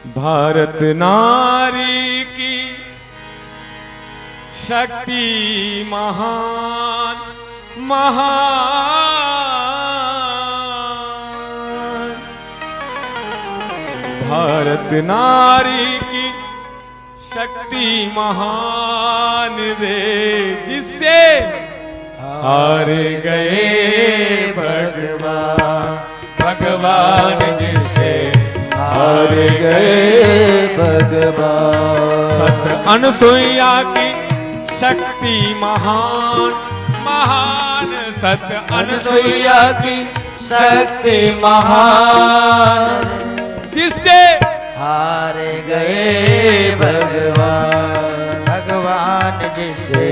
भारत नारी की शक्ति महान महान। भारत नारी की शक्ति महान रे, जिससे हार गए भगवान। भगवान जिससे हार गए भगवान। सत अनसुईया की शक्ति महान महान। सत अनसुईया की शक्ति महान, जिससे हार गए भगवान। भगवान जिससे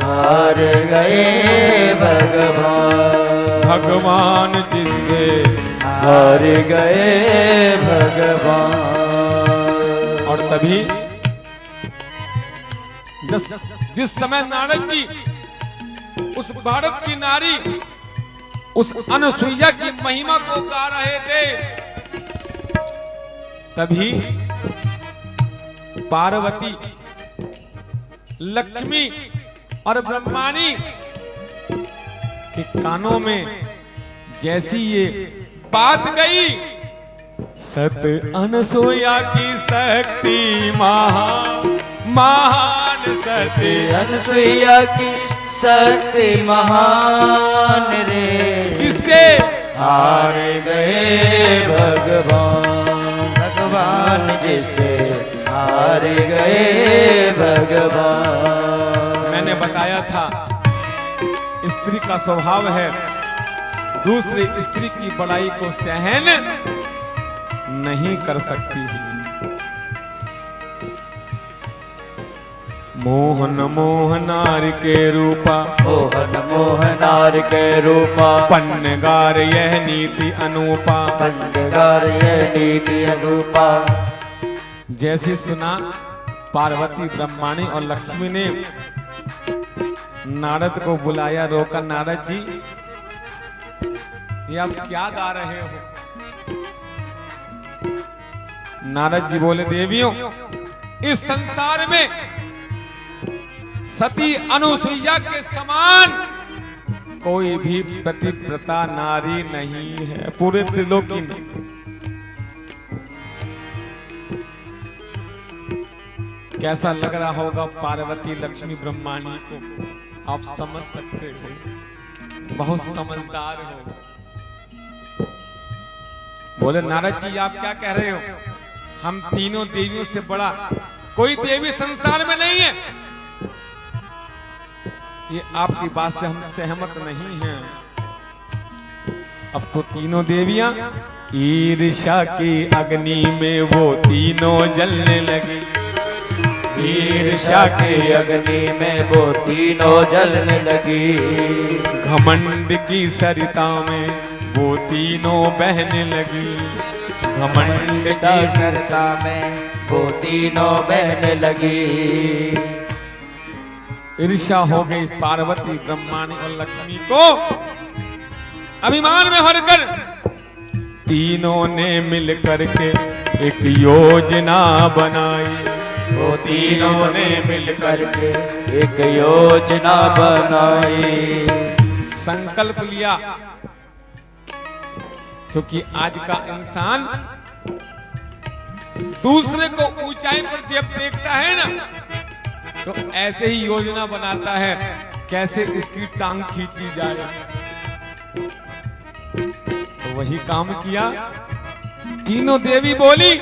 हार गए भगवान। भगवान जिससे हार गए भगवान। और तभी जिस समय नारद जी उस भारत की नारी उस अनसुईया की महिमा को गा रहे थे, तभी पार्वती, लक्ष्मी और ब्रह्माणी के कानों में जैसी ये बात गई, सत अनसुईया की शक्ति महान महान। सत अनसुईया की शक्ति महान रे, जिससे हार गए भगवान। भगवान जिससे हार गए भगवान। मैंने बताया था स्त्री का स्वभाव है दूसरी स्त्री की बड़ाई को सहन नहीं कर सकती है। मोहन मोहनार के रूपा, मोहन मोहनार के रूपा। पन्नगार यह नीति अनूपा। पन्नगार यह नीति अनूपा। जैसे सुना पार्वती, ब्रह्माणी और लक्ष्मी ने नारद को बुलाया, रोका। नारद जी, ये आप क्या गा रहे हो? नारद जी बोले, देवियों, इस संसार में सती अनुसुईया के समान कोई भी पतिव्रता नारी नहीं है पूरे त्रिलोकी में। कैसा लग रहा होगा पार्वती, लक्ष्मी, ब्रह्माणी को? आप समझ सकते हो, बहुत समझदार हो। बोले, नारद जी, आप क्या कह रहे हो? हम तीनों देवियों से बड़ा कोई देवी संसार में नहीं है। ये आपकी बात से हम सहमत नहीं हैं। अब तो तीनों देवियां ईर्ष्या की अग्नि में वो तीनों जलने लगी। ईर्ष्या की अग्नि में वो तीनों जलने लगी। घमंड की सरिता में वो तीनों बहने लगी। घमंड की सरिता में वो तीनों बहने लगी। ईर्ष्या हो गई पार्वती, ब्रह्माणी और लक्ष्मी को। अभिमान में भरकर तीनों ने मिलकर के एक योजना बनाई। वो तीनों ने मिलकर के एक योजना बनाई। संकल्प लिया, क्योंकि आज का इंसान दूसरे को ऊंचाई पर जब देखता है ना, तो ऐसे ही योजना बनाता है कैसे इसकी टांग खींची जाए। तो वही काम किया। तीनों देवी बोली,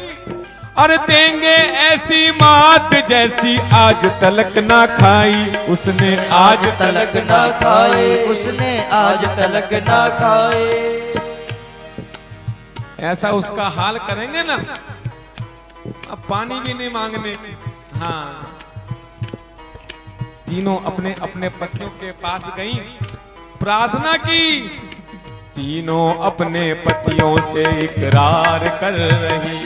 अरे देंगे ऐसी मात जैसी आज तलक ना खाई उसने। आज तलक ना खाई उसने। आज तलक ना खाए। ऐसा उसका हाल करेंगे ना, अब पानी भी नहीं मांगने। हाँ, तीनों अपने अपने पतियों के पास गई, प्रार्थना की। तीनों अपने पतियों से इकरार कर रही।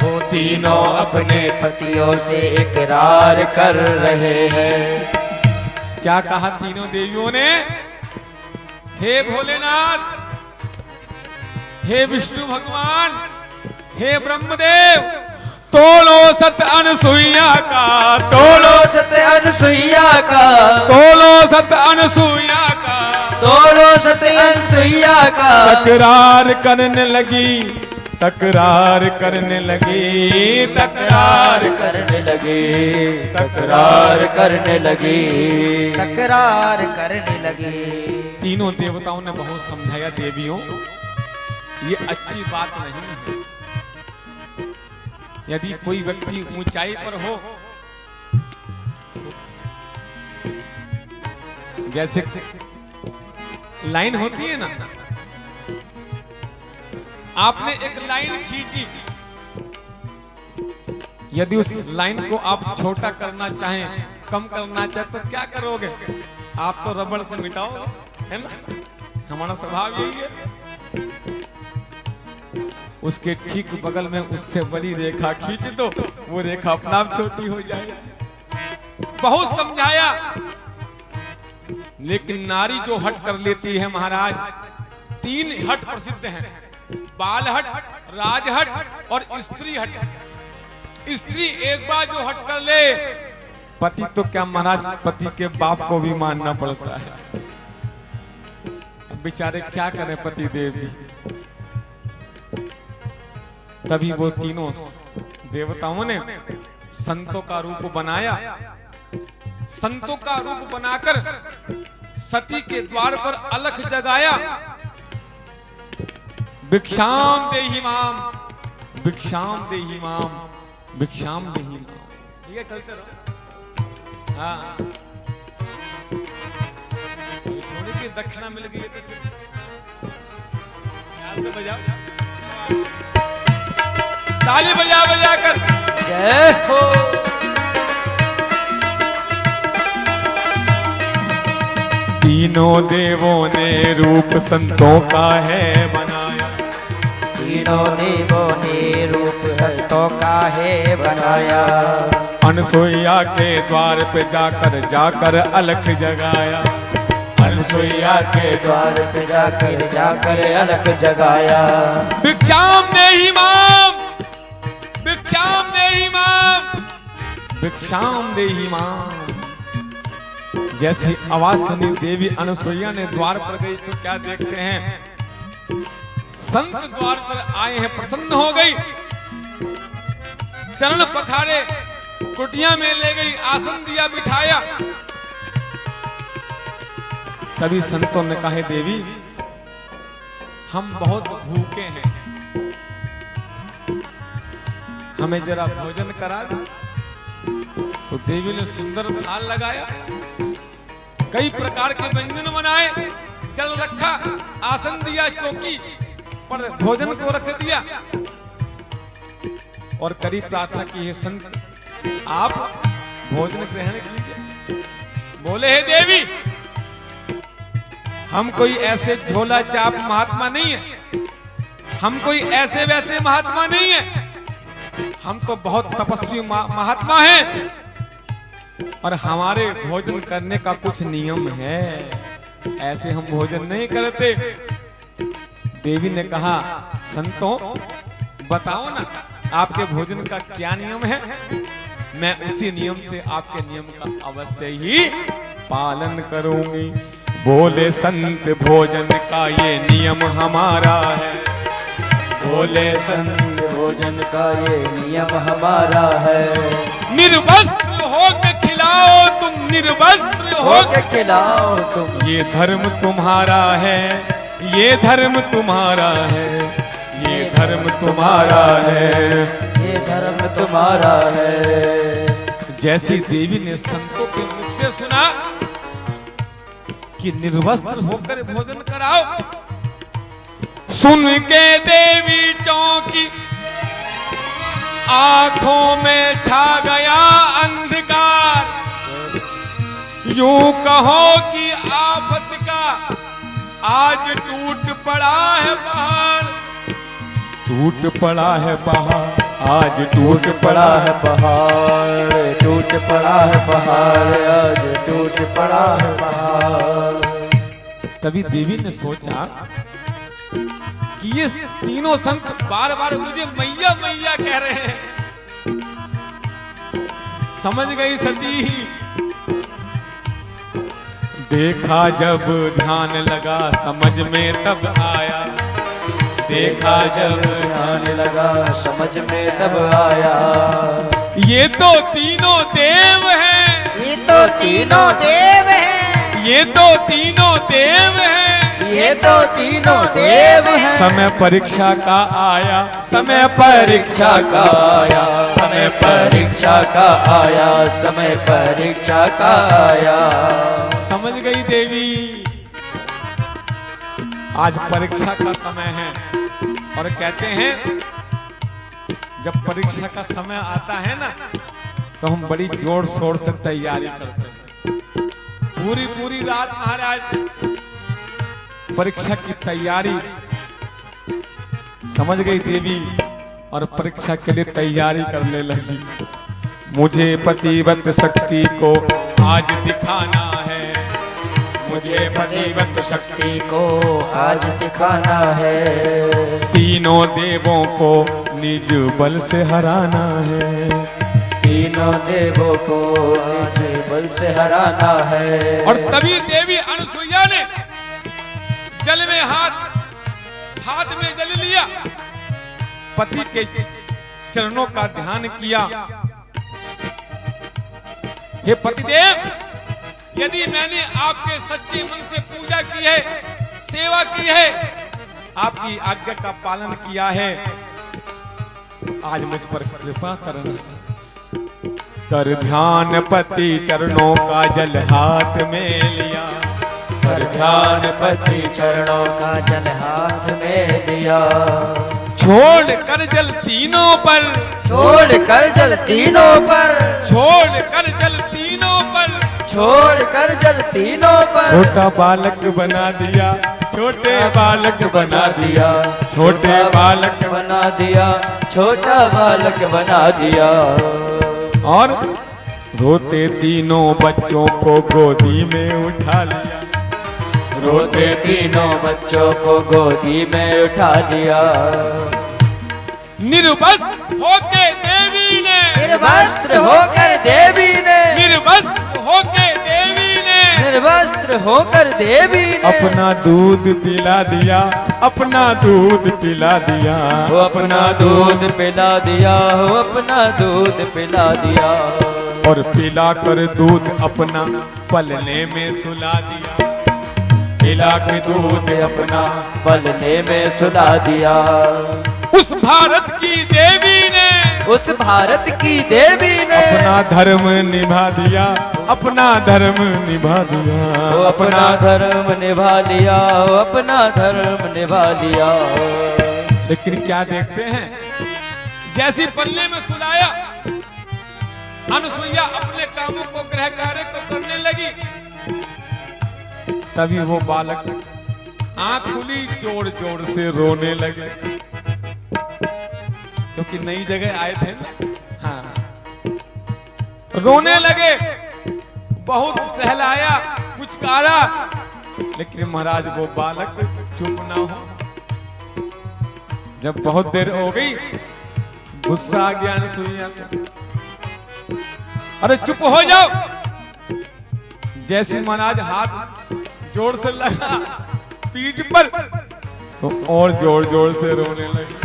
वो तीनों अपने पतियों से इकरार कर रहे हैं। क्या कहा तीनों देवियों ने? हे भोलेनाथ, हे विष्णु भगवान, हे ब्रह्मदेव, तोलो सत अनसुईया का, तोलो सत अनसुईया का, तोलो सत अनसुईया का, तोलो सत अनसुईया का। तकरार करने लगी, तकरार करने लगी, तकरार करने लगी, तकरार करने लगी, तकरार करने लगी। तीनों देवताओं ने बहुत समझाया, देवियों ये अच्छी बात नहीं है। यदि कोई व्यक्ति ऊंचाई पर हो, जैसे लाइन होती है ना, आपने एक लाइन खींची, यदि उस लाइन को आप छोटा करना चाहें, कम करना चाहें, तो क्या करोगे? आप तो रबड़ से मिटाओगे, है ना? हमारा स्वभाव यही है। उसके ठीक बगल में उससे बड़ी रेखा खींच दो, वो रेखा अपना आप छोटी हो जाए। बहुत समझाया, लेकिन नारी जो हट कर लेती है महाराज, 3 हट प्रसिद्ध हैं, बाल हट, राजहट और स्त्री हट। स्त्री एक बार जो हट कर ले, पति तो क्या महाराज, पति के बाप को भी मानना पड़ता है। बेचारे क्या करें पति देव भी। तभी वो तीनों देवताओं ने संतों का रूप बनाया। संतों का रूप बनाकर सती के द्वार पर अलख जगाया। भिक्षाम देहि माम, भिक्षाम देहि माम, भिक्षाम देहि माम। ये चलते रहो। हाँ, थोड़ी की दक्षिणा मिल गई तो फिर बजाओ, ताली बजा बजा कर जय हो। तीनों देवों ने रूप संतों का है बनाया, तीनों देवों ने रूप संतों का है बनाया। अनसुईया के द्वार पे जाकर जाकर अलख जगाया, अनसुईया के द्वार पे जाकर जाकर अलख जगाया। भिक्षाम देहि माम, भिक्षाम देहि माम, भिक्षाम देहि माम। जैसी आवाज सुनी देवी अनसुईया ने द्वार पर गई तो क्या देखते हैं, संत द्वार पर आए हैं, प्रसन्न हो गई, चरण पखारे, कुटिया में ले गई, आसन दिया, बिठाया। तभी संतों ने कहा, देवी हम बहुत भूखे हैं, हमें जरा भोजन करा दो। तो देवी ने सुंदर थाल लगाया, कई प्रकार के व्यंजन बनाए, जल रखा, आसन दिया, चौकी पर भोजन को रख दिया और करी प्रार्थना की, हे संत आप भोजन ग्रहण कीजिए। बोले, हे देवी हम कोई ऐसे झोला चाप महात्मा नहीं है, हम कोई ऐसे वैसे महात्मा नहीं है, हम तो बहुत तपस्वी महात्मा हैं और हमारे भोजन करने का कुछ नियम है, ऐसे हम भोजन नहीं करते। देवी ने कहा, संतों बताओ ना आपके भोजन का क्या नियम है, मैं उसी नियम से आपके नियम का अवश्य ही पालन करूंगी। बोले संत भोजन का ये नियम हमारा है, बोले संत भोजन का ये नियम हमारा है। निर्वस्त्र होकर खिलाओ तुम, निर्वस्त्र होकर खिलाओ तुम, ये धर्म तुम्हारा है, ये धर्म तुम्हारा है, ये धर्म तुम्हारा है, ये धर्म तुम्हारा है। जैसी देवी ने संतों के मुख से सुना कि निर्वस्त्र होकर भोजन कराओ, सुन के देवी चौंकी, आंखों में छा गया अंधकार। यूं कहो कि आफत का आज टूट पड़ा है पहाड़, टूट पड़ा है पहाड़, आज टूट पड़ा है पहाड़, टूट पड़ा है पहाड़, आज टूट पड़ा है पहाड़। तभी देवी ने सोचा कि ये तीनों संत बार बार मुझे मैया मैया कह रहे हैं, समझ गई सती। देखा जब ध्यान लगा समझ में तब आया, देखा जब ध्यान लगा समझ में तब आया, ये तो तीनों देव हैं, ये तो तीनों देव हैं, ये तो तीनों देव हैं, ये तो तीनों देव हैं। समय परीक्षा का आया, समय परीक्षा का आया, समय परीक्षा का आया, समय परीक्षा का आया। समझ गई देवी, आज परीक्षा का समय है। और कहते हैं जब परीक्षा का समय आता है ना तो हम बड़ी जोर शोर से तैयारी करते हैं। पूरी पूरी रात महाराज परीक्षा की तैयारी। समझ गई देवी और परीक्षा के लिए तैयारी करने लगी। मुझे पतिव्रत शक्ति को आज दिखाना है, मुझे पतिव्रत शक्ति को आज दिखाना है, तीनों देवों को निज बल से हराना है, तीनों देवों को आज बल से हराना है। और तभी देवी अनुसुईया ने जल में हाथ में जल लिया, पति के चरणों का ध्यान किया। हे पतिदेव, यदि मैंने आपके सच्चे मन से पूजा की है, सेवा की है, आपकी आज्ञा का पालन किया है, आज मुझ पर कृपा करना। कर ध्यान पति चरणों का जल हाथ में लिया, कर ध्यान पति चरणों का जल हाथ में लिया, छोड़ कर जल तीनों पर, छोड़ कर जल तीनों पर, छोड़ कर जल तीनों पर, छोड़ कर जल तीनों पर। छोटा बालक बना दिया, छोटे बालक बना दिया, छोटे बालक बना दिया, छोटा बालक बना दिया। और रोते तीनों बच्चों को गोदी में उठा लिया, रोते तीनों बच्चों को गोदी में उठा लिया। निर्वस्त्र होके देवी ने, निर्वस्त्र होकर देवी ने, निर्वस्त्र होके देवी ने, निर्वस्त्र होकर देवी ने अपना दूध पिला दिया, अपना दूध पिला दिया, वो अपना दूध पिला दिया, वो अपना दूध पिला दिया। और पिला कर दूध अपना पलने में सुला दिया, पिला के दूध अपना पलने में सुला दिया। उस भारत की देवी ने, उस भारत की देवी ने अपना धर्म निभा दिया, अपना धर्म निभा दिया, वो अपना धर्म निभा लिया, वो अपना धर्म निभा लिया। लेकिन क्या देखते हैं, जैसी पल्ले में सुलाया, अनुसुईया अपने कामों को, गृह कार्य को करने लगी। तभी वो बालक आंख खुली, जोर जोर से रोने लगे, क्योंकि नई जगह आए थे ना। हाँ, रोने लगे, बहुत सहलाया, पुचकारा, लेकिन महाराज वो बालक चुप ना हो। जब बहुत देर हो गई, गुस्सा आ गया अनुसुईया को, अरे चुप हो जाओ। जैसे महाराज हाथ जोर से लगा पीठ पर, तो और जोर जोर से रोने लगे।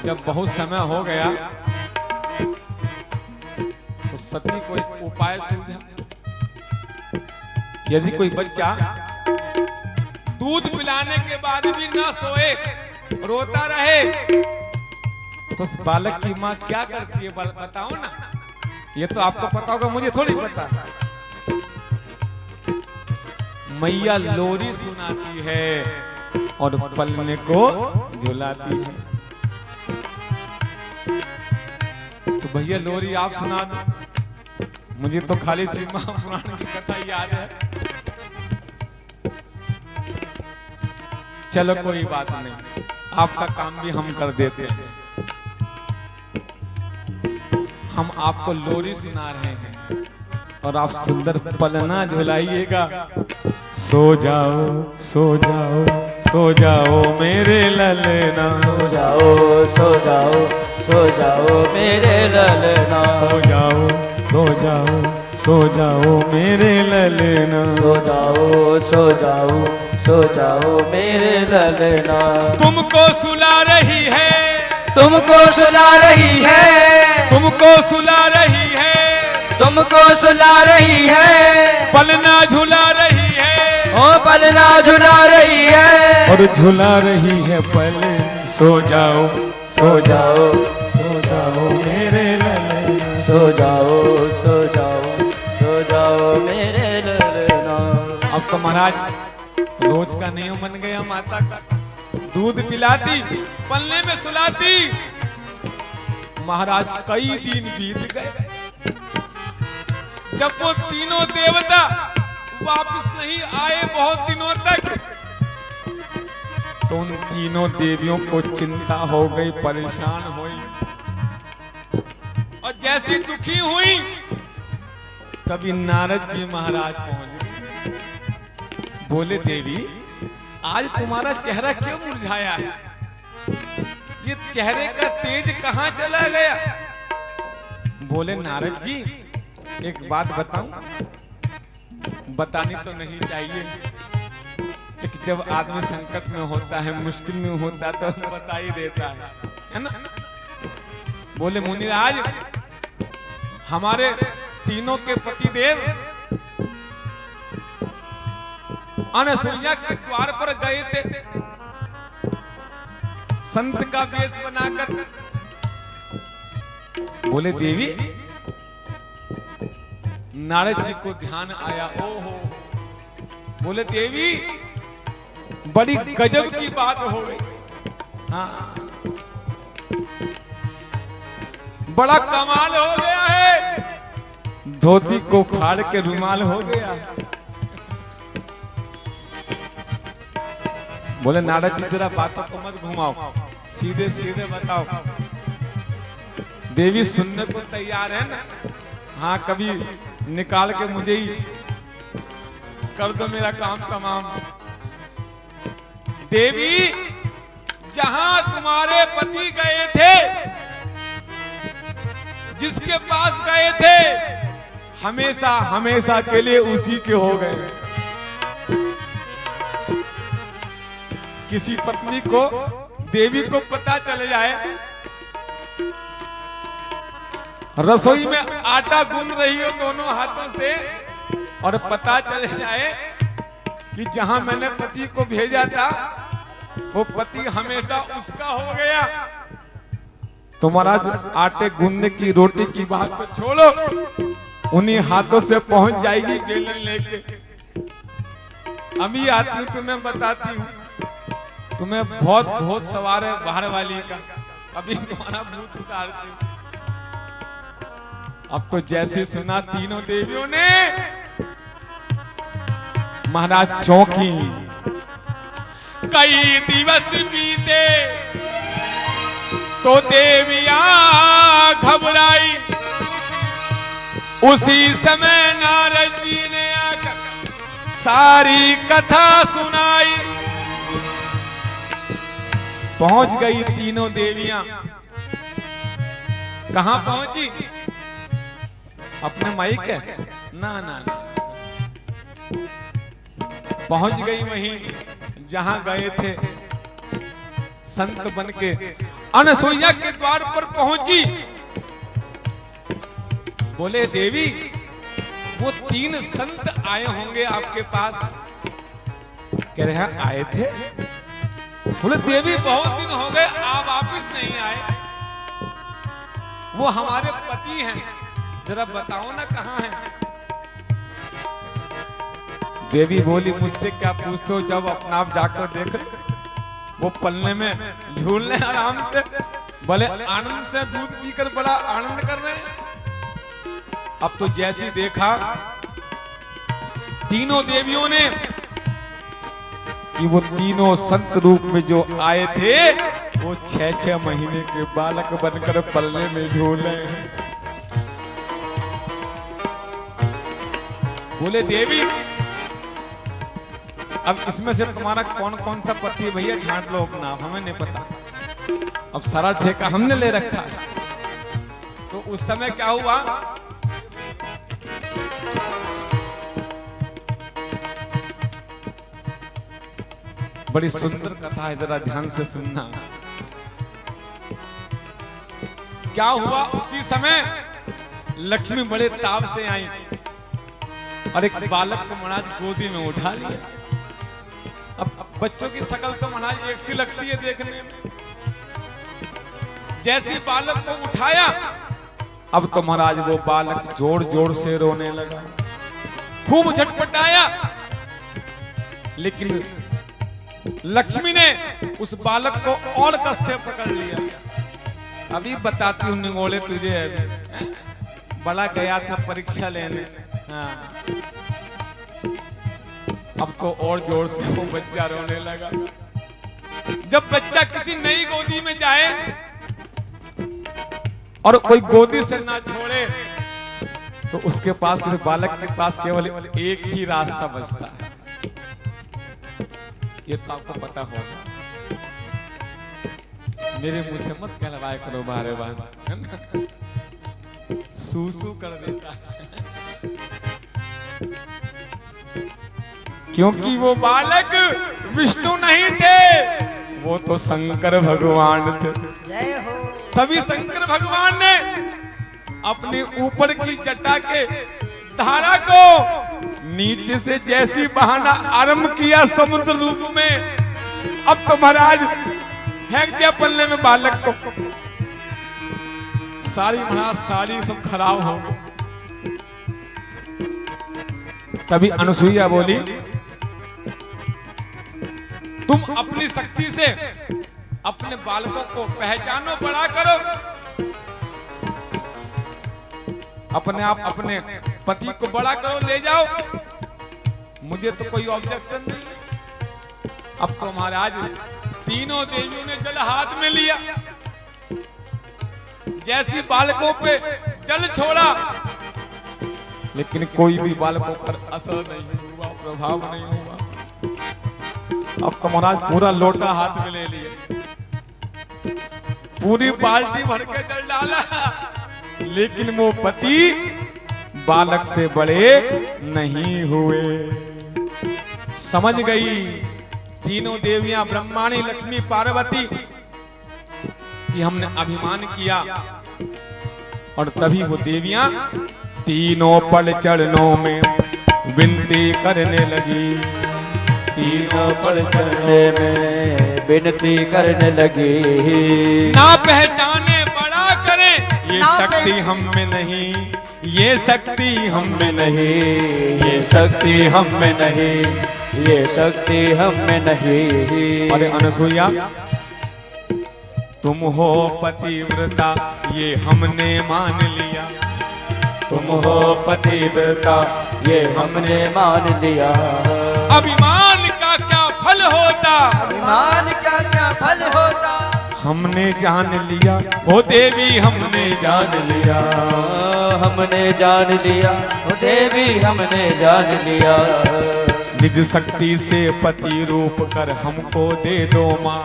जब बहुत समय हो गया तो सती को एक उपाय सूझा। यदि कोई बच्चा दूध पिलाने के बाद भी ना सोए, रोता रहे, तो उस बालक की माँ क्या करती है बताओ ना। ये तो आपको पता होगा, मुझे थोड़ी पता। मैया लोरी सुनाती है और पलने को झुलाती है। तो भैया लोरी आप सुना दो, मुझे तो खाली सीमा पुराण की कथा याद है। चलो कोई बात नहीं, आपका काम भी हम कर देते हैं। हम आपको लोरी सुना रहे हैं और आप सुंदर पलना झुलाइएगा। सो जाओ सो जाओ सो जाओ मेरे ललना, सो जाओ सो जाओ सो जाओ मेरे ललना, सो जाओ सो जाओ सो जाओ मेरे ललना, सो जाओ सो जाओ सो जाओ मेरे ललना। तुमको सुला रही है, तुमको सुला रही है, तुमको सुला रही है, तुमको सुला रही है, पलना झुला रही है, ओ पलना झुला रही है, और झुला रही है पल। सो जाओ सो जाओ सो जाओ मेरे ललना, सो जाओ सो जाओ सो जाओ मेरे ललना। अब तो महाराज रोज का नियम बन गया, माता का दूध पिलाती, पलने में सुलाती। महाराज कई दिन बीत गए, जब वो तीनों देवता वापस नहीं आए बहुत दिनों तक, तो उन तीनों देवियों को चिंता हो गई, परेशान हुई, और जैसी दुखी हुई तभी नारद जी महाराज पहुंच गए। बोले देवी आज तुम्हारा चेहरा क्यों मुरझाया है, ये चेहरे का तेज कहां चला गया। बोले नारद जी एक बात बताऊं, बतानी तो नहीं चाहिए, लेकिन जब आदमी संकट में होता है, मुश्किल में होता है, तो बता ही देता है ना। बोले मुनिराज हमारे तीनों के पतिदेव अनसुईया के द्वार पर गए थे, संत का वेश बनाकर। बोले देवी नारद जी को ध्यान आया, ओहो, बोले देवी बड़ी गजब की बात हो गई, हाँ बड़ा कमाल हो गया है, धोती को फाड़ के रुमाल हो गया। बोले नारद जी जरा बातों को मत घुमाओ, सीधे सीधे बताओ। देवी सुनने को तैयार है ना, हाँ कभी निकाल के मुझे ही कर दो मेरा काम तमाम। देवी जहां तुम्हारे पति गए थे, जिसके पास गए थे, हमेशा हमेशा के लिए उसी के हो गए। किसी पत्नी को देवी को पता चले जाए, रसोई में आटा गूंद रही हो दोनों हाथों से, और पता चल जाए कि जहां मैंने पति को भेजा था वो पति हमेशा उसका हो गया, तो महाराज आटे गूंदने की रोटी की बात तो छोड़ो, उन्हीं हाथों से पहुंच जाएगी बेलन लेके। अभी आती हूँ तुम्हें बताती हूँ, तुम्हें बहुत बहुत सवार है बाहर वाली का, अभी तुम्हारा भूत उतारती हूँ। अब तो जैसे सुना तीनों देवियों ने, महाराज चौंकी। कई दिवस बीते तो देवियां घबराई, उसी समय नारद जी ने आकर सारी कथा सुनाई। पहुंच गई तीनों देवियां, कहां पहुंची, अपने मायके ना ना ना, पहुंच गई वहीं जहां गए थे संत बनके, अनसुईया के द्वार पर पहुंची। बोले देवी वो 3 संत आए होंगे आपके पास। कह रहे हैं आए थे। बोले देवी बहुत दिन हो गए आप वापिस नहीं आए, वो हमारे पति हैं, जरा बताओ ना कहां हैं। देवी बोली मुझसे क्या पूछते हो, जब अपना आप जाकर देख वो पलने में झूल रहे आराम से, भले आनंद से दूध पीकर बड़ा आनंद कर रहे हैं। अब तो जैसी देखा तीनों देवियों ने कि वो तीनों संत रूप में जो आए थे वो 6-6 महीने के बालक बनकर पलने में झूल रहे हैं। बोले देवी अब इसमें से तुम्हारा कौन कौन सा पति है भैया, छांट लो अपना, हमें नहीं पता। अब सारा ठेका हमने ले रखा है। तो उस समय क्या हुआ, बड़ी सुंदर कथा है, जरा ध्यान से सुनना। क्या हुआ, उसी समय लक्ष्मी बड़े ताव से आई और एक बालक को महाराज गोदी में उठा लिया। अब बच्चों की शक्ल तो महाराज एक सी लगती है देखने में। जैसे बालक को उठाया, अब तो महाराज वो बालक जोर जोर से रोने लगा, खूब झटपटाया। लेकिन लक्ष्मी ने उस बालक को और कस से पकड़ लिया। अभी बताती हूँ निगोले तुझे, बड़ा गया था परीक्षा लेने। हाँ। अब तो और जोर से वो बच्चा रोने लगा। जब बच्चा किसी नई गोदी में जाए और कोई गोदी से ना छोड़े, तो उसके पास, फिर बालक के पास केवल एक ही रास्ता बचता है। ये तो आपको पता होगा, मेरे मुंह से मत कहलवाए करो बारे बार, सूसू कर देता है। क्योंकि वो बालक विष्णु नहीं थे, वो तो शंकर भगवान थे। जय हो। तभी शंकर भगवान ने अपने ऊपर की जटा के धारा को नीचे से जैसी बहाना आरंभ किया समुद्र रूप में। अब तो महाराज फेंक दिया पल्ले में बालक को। सारी महाराज साड़ी सब खराब हो गई। तभी अनुसुईया बोली, तुम अपनी शक्ति से अपने बालकों को पहचानो, बड़ा करो। अपने आप अपने पति को बड़ा करो, ले जाओ, मुझे तो कोई ऑब्जेक्शन नहीं। अब तो महाराज तीनों देवियों ने जल हाथ में लिया, जैसी बालकों पे जल छोड़ा, लेकिन कोई भी बालकों पर असर नहीं हुआ, प्रभाव नहीं हुआ। अब तो महाराज पूरा लोटा हाथ में ले लिए, पूरी बाल्टी भर के जल डाला, लेकिन वो पति बालक से बड़े नहीं हुए। समझ गई तीनों देवियां, ब्रह्माणी, लक्ष्मी, पार्वती, कि हमने अभिमान किया। और तभी वो देवियां तीनों पड़ चरणों में विनती करने लगी। तीनों पड़ चढ़ने में विनती करने लगी। ना पहचाने बड़ा करे, ये शक्ति हम में नहीं, ये शक्ति हम में नहीं, ये शक्ति हम में नहीं, ये शक्ति हम में नहीं। अरे अनुसुईया, तुम हो पतिव्रता, ये हमने मान लिया। तुम हो पतिव्रता, ये हमने मान लिया। अभिमान का क्या फल होता, अभिमान का क्या फल होता, हमने जान लिया। हो देवी हमने जान लिया, हमने जान लिया। ओ देवी हमने जान लिया। निज शक्ति से पति रूप कर हमको दे दो माँ,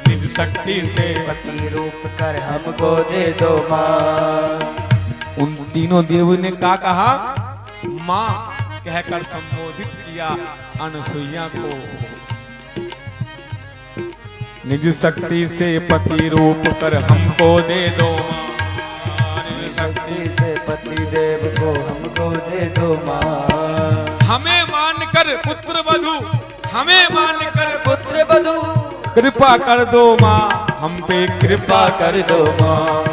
निज शक्ति से पति रूप कर हमको दे दो माँ। उन तीनों देवों ने क्या कहा, माँ कहकर संबोधित किया अनुसुईया को। निज शक्ति से पति रूप कर हमको दे दो माँ, निज शक्ति से पति देव को हमको दे दो माँ। हमें मानकर पुत्र वधू, हमें मानकर पुत्र वधू कृपा कर दो माँ, हम पे कृपा कर दो माँ।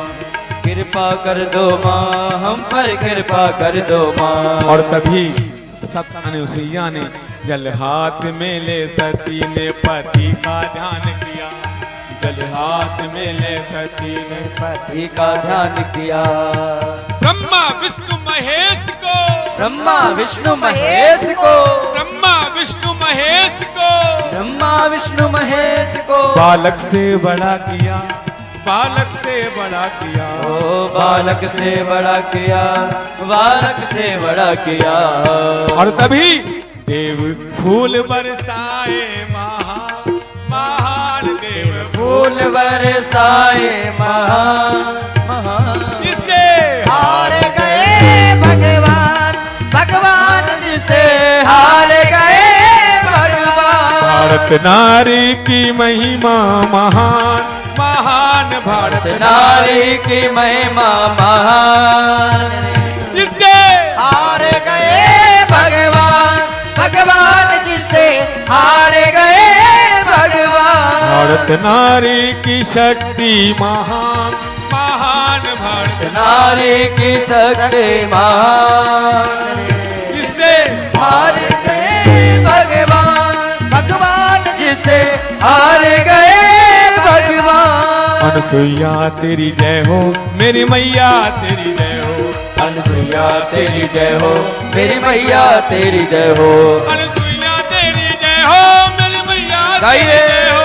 कृपा कर दो माँ, हम पर कृपा कर दो माँ। और तभी सत अनुसुईया ने जल हाथ में ले सती ने पति का ध्यान किया। जल हाथ में ले सती ने पति का ध्यान किया। ब्रह्मा विष्णु महेश को, ब्रह्मा विष्णु महेश को, ब्रह्मा विष्णु महेश को, ब्रह्मा विष्णु महेश को बालक से बड़ा किया, बालक से बड़ा किया। ओ बालक से बड़ा किया, बालक से बड़ा किया। और तभी देव फूल बरसाए, महान देव फूल फूल बरसाए महान महान। जिससे हार गए भगवान भगवान जिससे हार गए भगवान। भारत नारी की महिमा महान महान, भारत नारी की महिमा महान। जिससे हार गए भगवान भगवान जिससे हार गए भगवान। भारत नारी की शक्ति महान महान, भारत नारी की शक्ति महान। जिससे हार गए भगवान भगवान जिससे हार गए भगवान। अनसुईया तेरी जय हो मेरी मैया तेरी जय हो। अनसुईया तेरी जय हो मेरी मैया तेरी जय हो। अनसुईया तेरी जय हो मेरी मैया तेरी जय हो।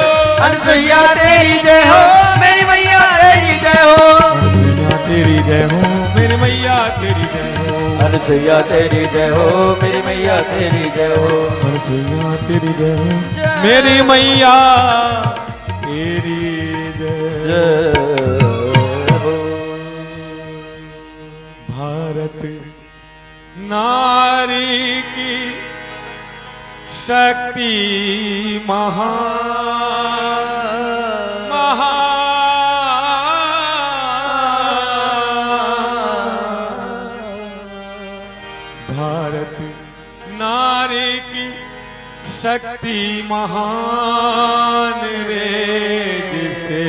अनसुईया तेरी जय हो मेरी मैया तेरी जय हो। अनसुईया तेरी जय हो मेरी मैया तेरी जय हो। अनसुईया तेरी जय हो मेरी मैया तेरी जय हो। अनसुईया तेरी जय हो मेरी मैया तेरी जय हो। भारत नारी की शक्ति महान महान। भारत नारी की शक्ति महान रे, जिसे